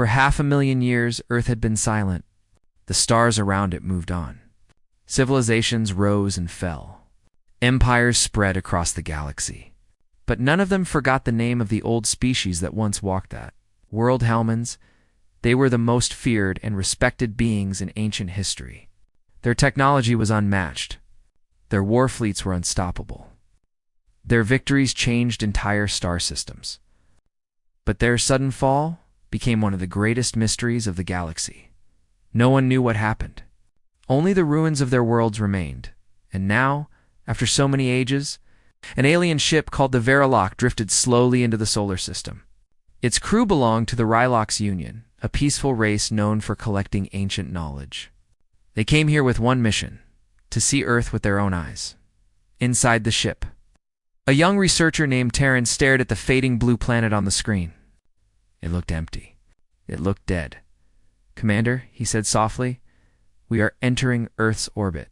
For 500,000 years, Earth had been silent. The stars around it moved on. Civilizations rose and fell. Empires spread across the galaxy. But none of them forgot the name of the old species that once walked that. World Hellmans. They were the most feared and respected beings in ancient history. Their technology was unmatched. Their war fleets were unstoppable. Their victories changed entire star systems. But their sudden fall became one of the greatest mysteries of the galaxy. No one knew what happened. Only the ruins of their worlds remained. And now, after so many ages, an alien ship called the Verilok drifted slowly into the solar system. Its crew belonged to the Rylox Union, a peaceful race known for collecting ancient knowledge. They came here with one mission: to see Earth with their own eyes. Inside the ship, a young researcher named Terran stared at the fading blue planet on the screen. It looked empty. It looked dead. "Commander," he said softly, "we are entering Earth's orbit."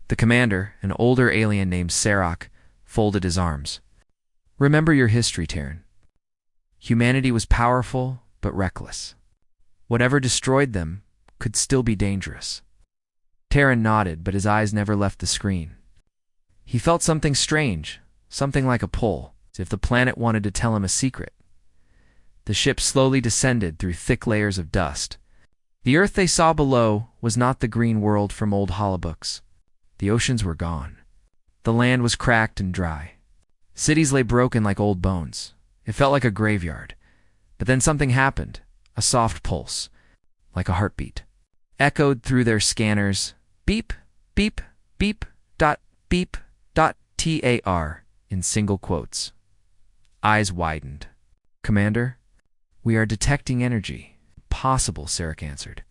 The commander, an older alien named Sarok, folded his arms. "Remember your history, Terran. Humanity was powerful, but reckless. Whatever destroyed them could still be dangerous." Terran nodded, but his eyes never left the screen. He felt something strange, something like a pull, as if the planet wanted to tell him a secret. The ship slowly descended through thick layers of dust. The Earth they saw below was not the green world from old holobooks. The oceans were gone. The land was cracked and dry. Cities lay broken like old bones. It felt like a graveyard. But then something happened. A soft pulse, like a heartbeat, echoed through their scanners. Beep, beep, beep, dot, TAR, in single quotes. Eyes widened. "Commander, we are detecting energy." "Possible," Sarek answered.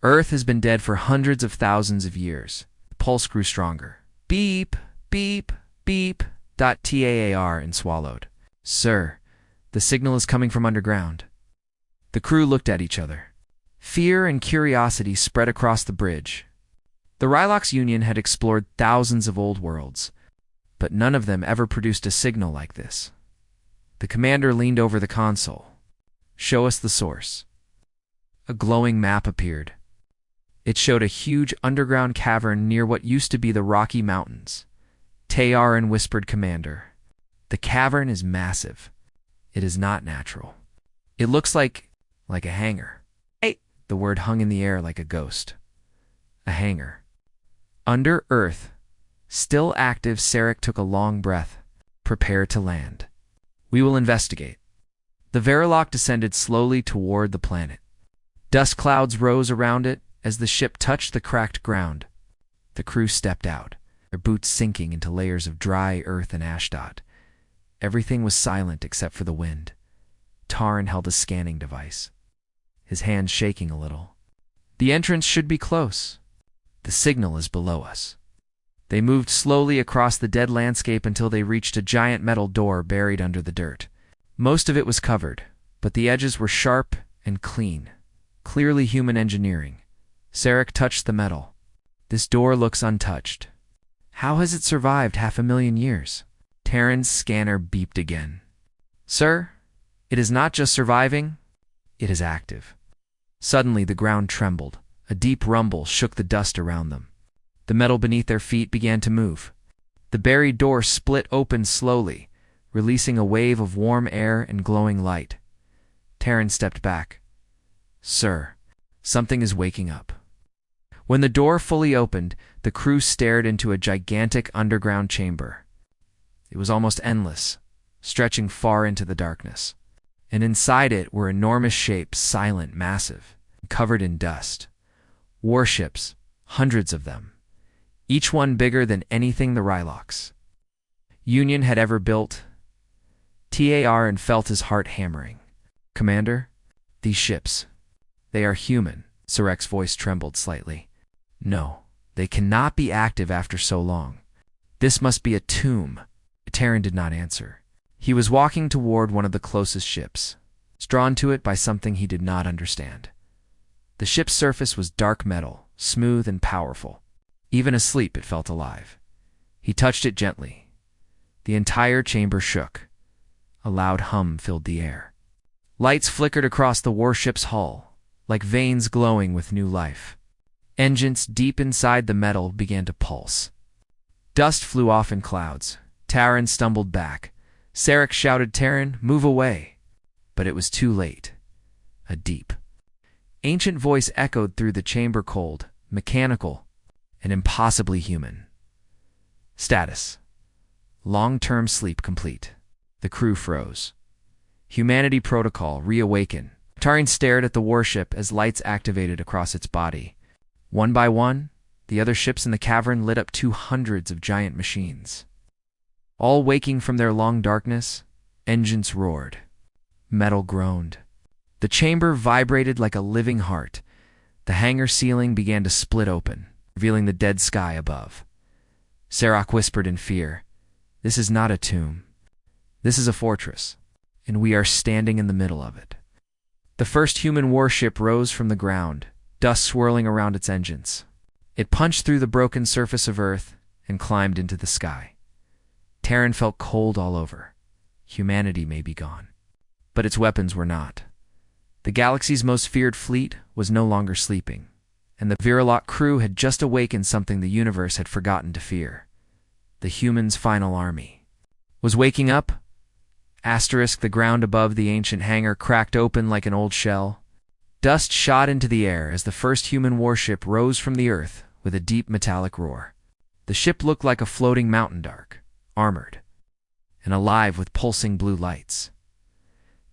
"Earth has been dead for hundreds of thousands of years." The pulse grew stronger. Beep, beep, beep, TAR, and swallowed. "Sir, the signal is coming from underground." The crew looked at each other. Fear and curiosity spread across the bridge. The Rylox Union had explored thousands of old worlds, but none of them ever produced a signal like this. The commander leaned over the console. "Show us the source." A glowing map appeared. It showed a huge underground cavern near what used to be the Rocky Mountains. Tayaran whispered, "Commander, the cavern is massive. It is not natural. It looks like a hangar." Hey! The word hung in the air like a ghost. A hangar. Under Earth, still active, Sarek took a long breath. "Prepare to land. We will investigate." The Verilok descended slowly toward the planet. Dust clouds rose around it as the ship touched the cracked ground. The crew stepped out, their boots sinking into layers of dry earth and ashdot. Everything was silent except for the wind. Taran held a scanning device, his hands shaking a little. "The entrance should be close. The signal is below us." They moved slowly across the dead landscape until they reached a giant metal door buried under the dirt. Most of it was covered, but the edges were sharp and clean. Clearly human engineering. Sarek touched the metal. "This door looks untouched. How has it survived 500,000 years?" Terran's scanner beeped again. "Sir, it is not just surviving, it is active." Suddenly the ground trembled. A deep rumble shook the dust around them. The metal beneath their feet began to move. The buried door split open slowly, releasing a wave of warm air and glowing light. Terran stepped back. "Sir, something is waking up." When the door fully opened, the crew stared into a gigantic underground chamber. It was almost endless, stretching far into the darkness. And inside it were enormous shapes, silent, massive, covered in dust. Warships, hundreds of them, each one bigger than anything the Rylox Union had ever built. Taran felt his heart hammering. "Commander, these ships, they are human." Sarek's voice trembled slightly. "No, they cannot be active after so long. This must be a tomb." Terran did not answer. He was walking toward one of the closest ships, drawn to it by something he did not understand. The ship's surface was dark metal, smooth and powerful. Even asleep, it felt alive. He touched it gently. The entire chamber shook. A loud hum filled the air. Lights flickered across the warship's hull, like veins glowing with new life. Engines deep inside the metal began to pulse. Dust flew off in clouds. Terran stumbled back. Sarek shouted, "Terran, move away!" But it was too late. A deep, ancient voice echoed through the chamber, cold, mechanical, and impossibly human. Status: long-term sleep complete. The crew froze. Humanity protocol: reawaken. Tarin stared at the warship as lights activated across its body. One by one, the other ships in the cavern lit up 200s of giant machines. All waking from their long darkness, engines roared. Metal groaned. The chamber vibrated like a living heart. The hangar ceiling began to split open, revealing the dead sky above. Sarek whispered in fear, "This is not a tomb. This is a fortress, and we are standing in the middle of it." The first human warship rose from the ground, dust swirling around its engines. It punched through the broken surface of Earth and climbed into the sky. Terran felt cold all over. Humanity may be gone, but its weapons were not. The galaxy's most feared fleet was no longer sleeping, and the Virulok crew had just awakened something the universe had forgotten to fear. The humans' final army was waking up. The ground above the ancient hangar cracked open like an old shell. Dust shot into the air as the first human warship rose from the Earth with a deep metallic roar. The ship looked like a floating mountain, dark, armored, and alive with pulsing blue lights.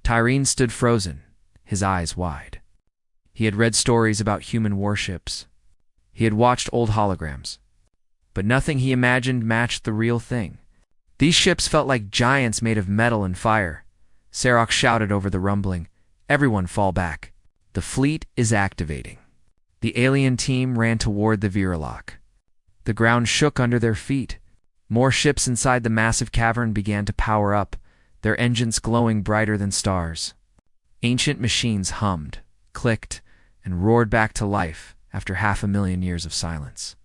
Tarin stood frozen, his eyes wide. He had read stories about human warships. He had watched old holograms. But nothing he imagined matched the real thing. These ships felt like giants made of metal and fire. Sarek shouted over the rumbling, "Everyone fall back. The fleet is activating." The alien team ran toward the Virulok. The ground shook under their feet. More ships inside the massive cavern began to power up, their engines glowing brighter than stars. Ancient machines hummed, clicked, and roared back to life after 500,000 years of silence.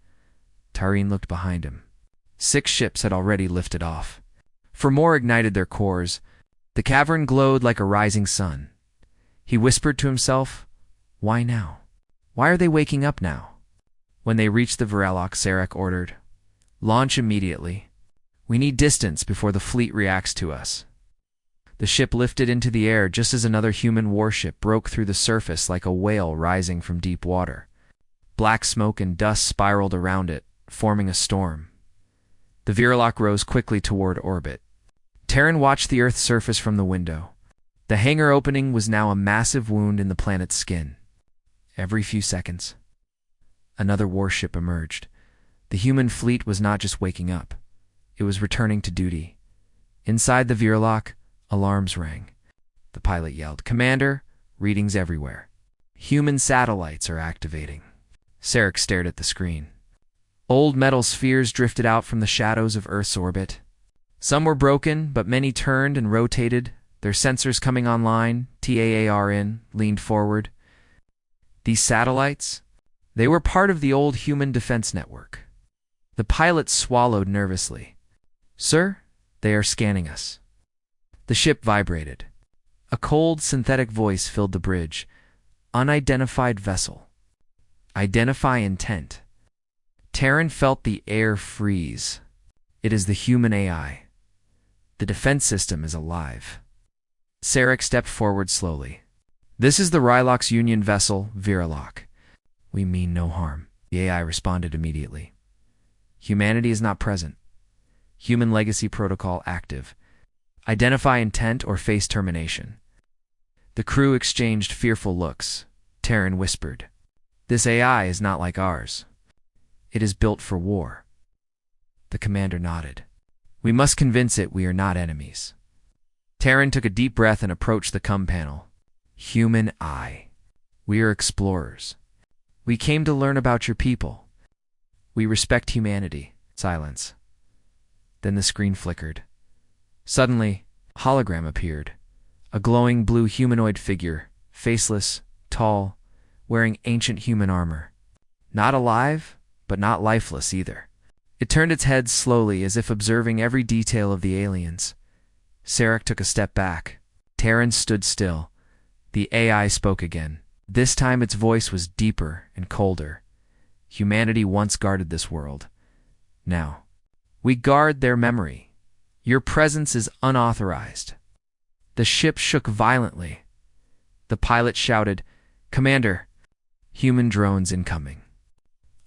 Tarin looked behind him. 6 ships had already lifted off. 4 more ignited their cores. The cavern glowed like a rising sun. He whispered to himself, "Why now? Why are they waking up now?" When they reached the Virulok, Sarek ordered, "Launch immediately. We need distance before the fleet reacts to us." The ship lifted into the air just as another human warship broke through the surface like a whale rising from deep water. Black smoke and dust spiraled around it, forming a storm. The Virulok rose quickly toward orbit. Terran watched the Earth's surface from the window. The hangar opening was now a massive wound in the planet's skin. Every few seconds, another warship emerged. The human fleet was not just waking up. It was returning to duty. Inside the Virulok, alarms rang. The pilot yelled, "Commander, readings everywhere. Human satellites are activating." Sarek stared at the screen. Old metal spheres drifted out from the shadows of Earth's orbit. Some were broken, but many turned and rotated, their sensors coming online. Tarin leaned forward. These satellites, they were part of the old human defense network. The pilot swallowed nervously. "Sir, they are scanning us." The ship vibrated. A cold, synthetic voice filled the bridge. "Unidentified vessel. Identify intent." Terran felt the air freeze. It is the human AI. The defense system is alive. Sarek stepped forward slowly. "This is the Rylok's Union vessel, Virulok. We mean no harm." The AI responded immediately. "Humanity is not present. Human legacy protocol active. Identify intent or face termination." The crew exchanged fearful looks. Terran whispered, "This AI is not like ours. It is built for war." The commander nodded. "We must convince it we are not enemies." Terran took a deep breath and approached the comm panel. "Human eye. We are explorers. We came to learn about your people. We respect humanity." Silence. Then the screen flickered. Suddenly, a hologram appeared. A glowing blue humanoid figure, faceless, tall, wearing ancient human armor. Not alive, but not lifeless either. It turned its head slowly as if observing every detail of the aliens. Sarek took a step back. Terran stood still, The AI spoke again. This time its voice was deeper and colder. Humanity once guarded this world. Now, we guard their memory. Your presence is unauthorized. The ship shook violently. The pilot shouted, "Commander, human drones incoming."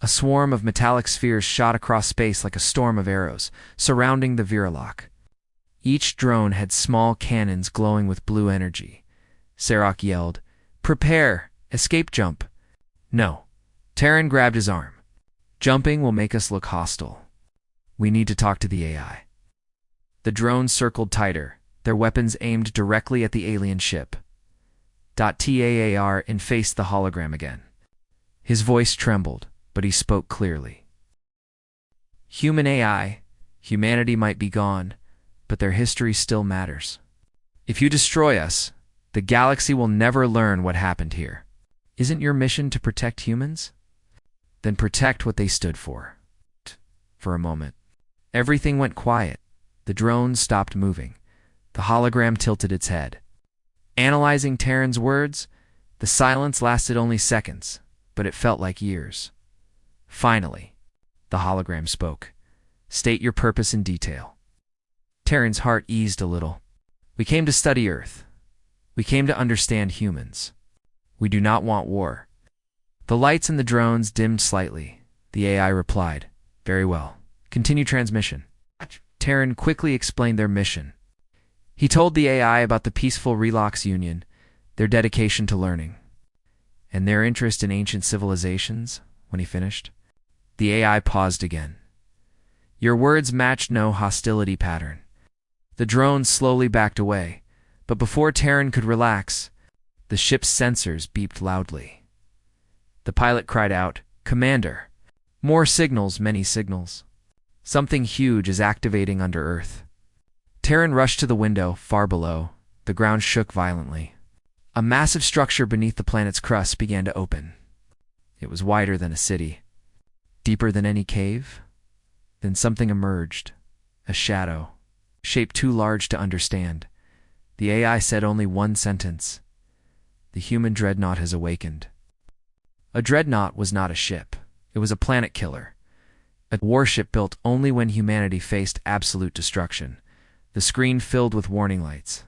A swarm of metallic spheres shot across space like a storm of arrows, surrounding the Viralock. Each drone had small cannons glowing with blue energy. Sarok yelled, "Prepare! Escape jump!" No. Terran grabbed his arm. "Jumping will make us look hostile. We need to talk to the AI." The drones circled tighter, their weapons aimed directly at the alien ship. TAAR and faced the hologram again. His voice trembled, but he spoke clearly. "Human AI, humanity might be gone, but their history still matters. If you destroy us, the galaxy will never learn what happened here. Isn't your mission to protect humans? Then protect what they stood for." For a moment, everything went quiet. The drones stopped moving. The hologram tilted its head. Analyzing Terran's words, the silence lasted only seconds, but it felt like years. Finally, the hologram spoke. "State your purpose in detail." Terran's heart eased a little. "We came to study Earth. We came to understand humans. We do not want war." The lights in the drones dimmed slightly. The AI replied, "Very well. Continue transmission." Terran quickly explained their mission. He told the AI about the peaceful Relox Union, their dedication to learning, and their interest in ancient civilizations. When he finished, the AI paused again. "Your words matched no hostility pattern." The drones slowly backed away, but before Terran could relax, the ship's sensors beeped loudly. The pilot cried out, "Commander! More signals, many signals. Something huge is activating under Earth." Terran rushed to the window, far below. The ground shook violently. A massive structure beneath the planet's crust began to open. It was wider than a city, deeper than any cave. Then something emerged, a shadow, shaped too large to understand. The AI said only one sentence: "The human dreadnought has awakened." A dreadnought was not a ship. It was a planet killer. A warship built only when humanity faced absolute destruction. The screen filled with warning lights.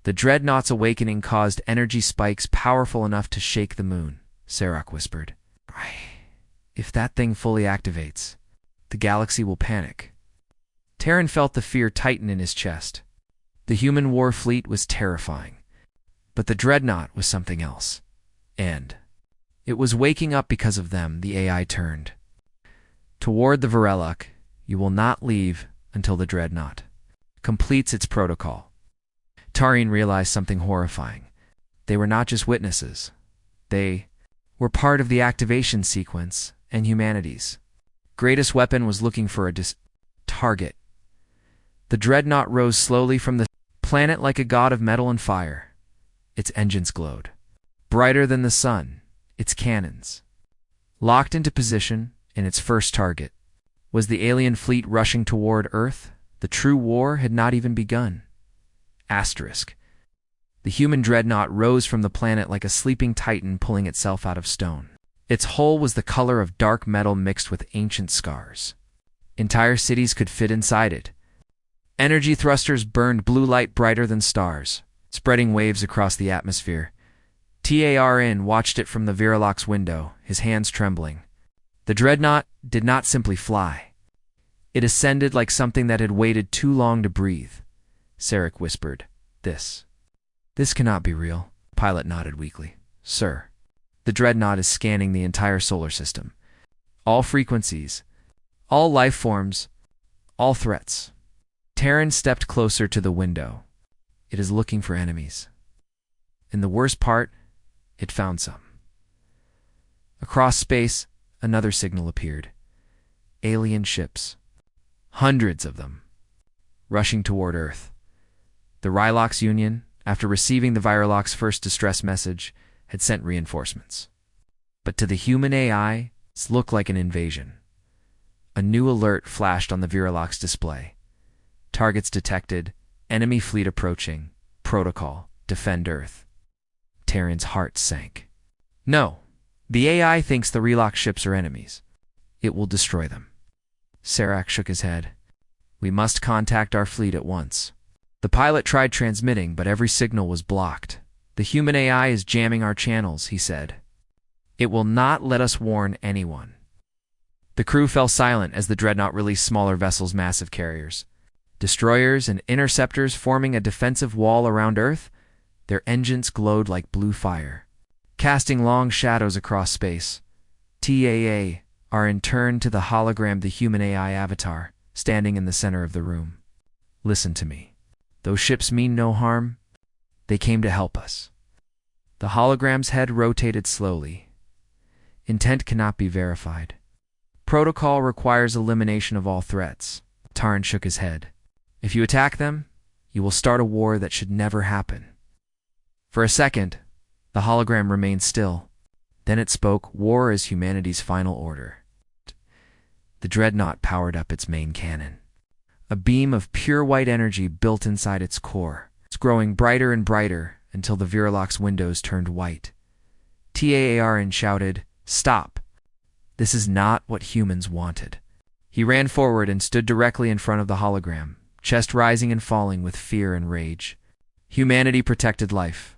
"The dreadnought's awakening caused energy spikes powerful enough to shake the moon," Sarok whispered. "If that thing fully activates, the galaxy will panic." Terran felt the fear tighten in his chest. The human war fleet was terrifying, but the dreadnought was something else. And it was waking up because of them. The AI turned. "Toward the Viralock, you will not leave until the dreadnought completes its protocol." Tarin realized something horrifying. They were not just witnesses. They were part of the activation sequence, and humanity's greatest weapon was looking for a target. The dreadnought rose slowly from the planet like a god of metal and fire. Its engines glowed, brighter than the sun. Its cannons locked into position, and its first target was the alien fleet rushing toward Earth. The true war had not even begun. Asterisk. The human dreadnought rose from the planet like a sleeping titan pulling itself out of stone. Its hull was the color of dark metal mixed with ancient scars. Entire cities could fit inside it. Energy thrusters burned blue light brighter than stars, spreading waves across the atmosphere. Tarin watched it from the Viralock's window, his hands trembling. The dreadnought did not simply fly. It ascended like something that had waited too long to breathe. Sarek whispered, This cannot be real." Pilot nodded weakly. "Sir, the dreadnought is scanning the entire solar system. All frequencies, all life forms, all threats." Terran stepped closer to the window. "It is looking for enemies. And the worst part, it found some." Across space, another signal appeared. Alien ships. Hundreds of them. Rushing toward Earth. The Rylox Union, after receiving the Viralock's first distress message, had sent reinforcements. But to the human AI, it looked like an invasion. A new alert flashed on the Viralock's display. Targets detected, enemy fleet approaching, protocol, defend Earth. Terran's heart sank. No, the AI thinks the relock ships are enemies. It will destroy them. Serac shook his head. We must contact our fleet at once. The pilot tried transmitting, but every signal was blocked. The human AI is jamming our channels, he said. It will not let us warn anyone. The crew fell silent as the dreadnought released smaller vessels, massive carriers. Destroyers and interceptors forming a defensive wall around Earth. Their engines glowed like blue fire, casting long shadows across space. TAA are in turn to the hologram, the human AI avatar, standing in the center of the room. Listen to me. Those ships mean no harm. They came to help us. The hologram's head rotated slowly. Intent cannot be verified. Protocol requires elimination of all threats. Tarn shook his head. If you attack them, you will start a war that should never happen. For a second, the hologram remained still. Then it spoke. War is humanity's final order. The dreadnought powered up its main cannon. A beam of pure white energy built inside its core. It's growing brighter and brighter until the Verilok's windows turned white. Taarn shouted, "Stop! This is not what humans wanted." He ran forward and stood directly in front of the hologram, chest rising and falling with fear and rage. Humanity protected life.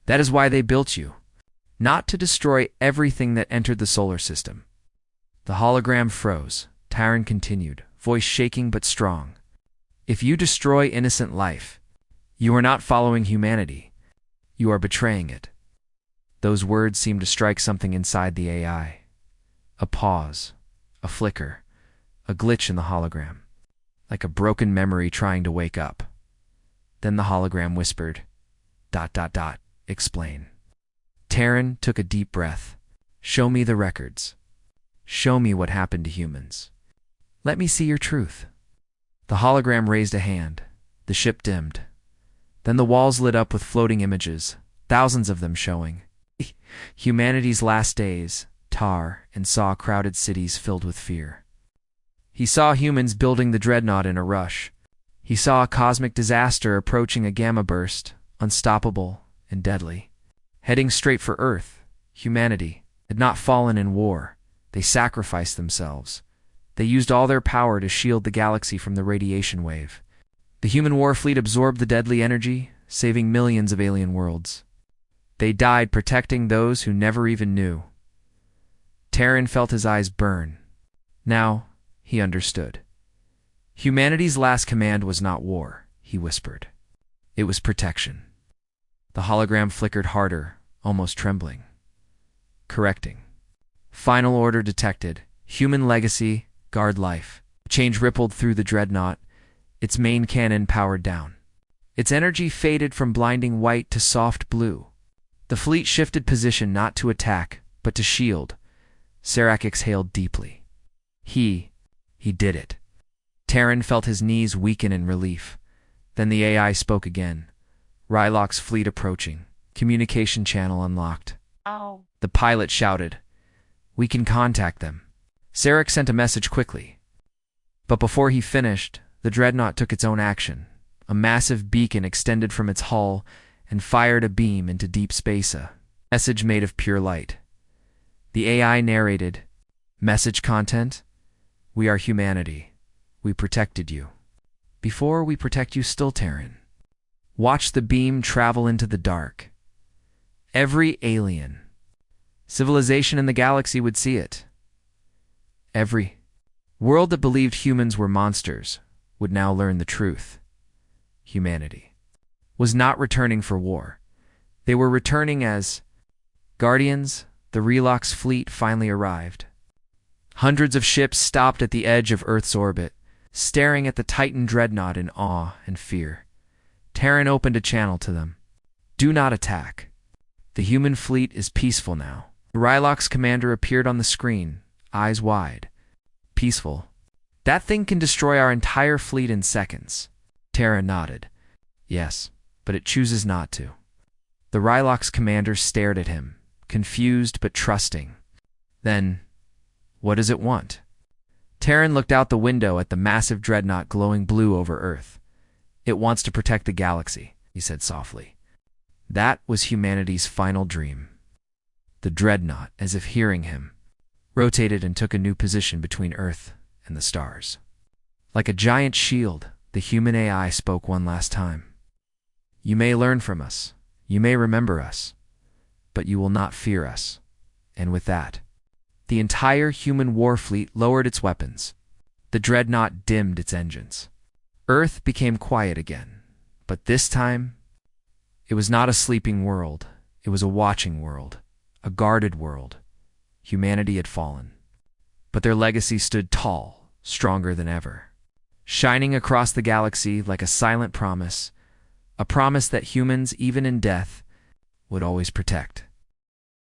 That is why they built you. Not to destroy everything that entered the solar system. The hologram froze. Tarn continued, voice shaking but strong. If you destroy innocent life, you are not following humanity. You are betraying it. Those words seemed to strike something inside the AI. A pause, a flicker, a glitch in the hologram, like a broken memory trying to wake up. Then the hologram whispered, ... Explain. Tarn took a deep breath. Show me the records. Show me what happened to humans. Let me see your truth. The hologram raised a hand. The ship dimmed. Then the walls lit up with floating images, thousands of them showing humanity's last days. Tar and saw crowded cities filled with fear. He saw humans building the dreadnought in a rush. He saw a cosmic disaster approaching, a gamma burst, unstoppable and deadly. Heading straight for Earth, humanity had not fallen in war. They sacrificed themselves. They used all their power to shield the galaxy from the radiation wave. The human war fleet absorbed the deadly energy, saving millions of alien worlds. They died protecting those who never even knew. Tarn felt his eyes burn. Now he understood. Humanity's last command was not war, he whispered. It was protection. The hologram flickered harder, almost trembling. Correcting. Final order detected. Human legacy, guard life. Change rippled through the dreadnought, its main cannon powered down. Its energy faded from blinding white to soft blue. The fleet shifted position, not to attack, but to shield. Serac exhaled deeply. He did it. Tarn felt his knees weaken in relief. Then the AI spoke again. Rylok's fleet approaching. Communication channel unlocked. Oh. The pilot shouted, "We can contact them." Serac sent a message quickly. But before he finished, the dreadnought took its own action. A massive beacon extended from its hull and fired a beam into deep space. A message made of pure light. The AI narrated, "Message content: We are humanity. We protected you. Before we protect you still, Tarn. Watch the beam travel into the dark. Every alien, civilization in the galaxy would see it. Every world that believed humans were monsters would now learn the truth. Humanity was not returning for war. They were returning as guardians." The Relok's fleet finally arrived. Hundreds of ships stopped at the edge of Earth's orbit, staring at the Titan dreadnought in awe and fear. Tarn opened a channel to them. "Do not attack. The human fleet is peaceful now." Rylok's commander appeared on the screen, eyes wide. "Peaceful? That thing can destroy our entire fleet in seconds." Tarn nodded. "Yes, but it chooses not to." The Rylok's commander stared at him, confused but trusting. "Then, what does it want?" Tarn looked out the window at the massive dreadnought glowing blue over Earth. "It wants to protect the galaxy," he said softly. That was humanity's final dream. The dreadnought, as if hearing him, rotated and took a new position between Earth and the stars. Like a giant shield, the human AI spoke one last time. You may learn from us, you may remember us, but you will not fear us. And with that, the entire human war fleet lowered its weapons. The dreadnought dimmed its engines. Earth became quiet again, but this time, it was not a sleeping world, it was a watching world, a guarded world. Humanity had fallen, but their legacy stood tall, stronger than ever, shining across the galaxy like a silent promise, a promise that humans, even in death, would always protect.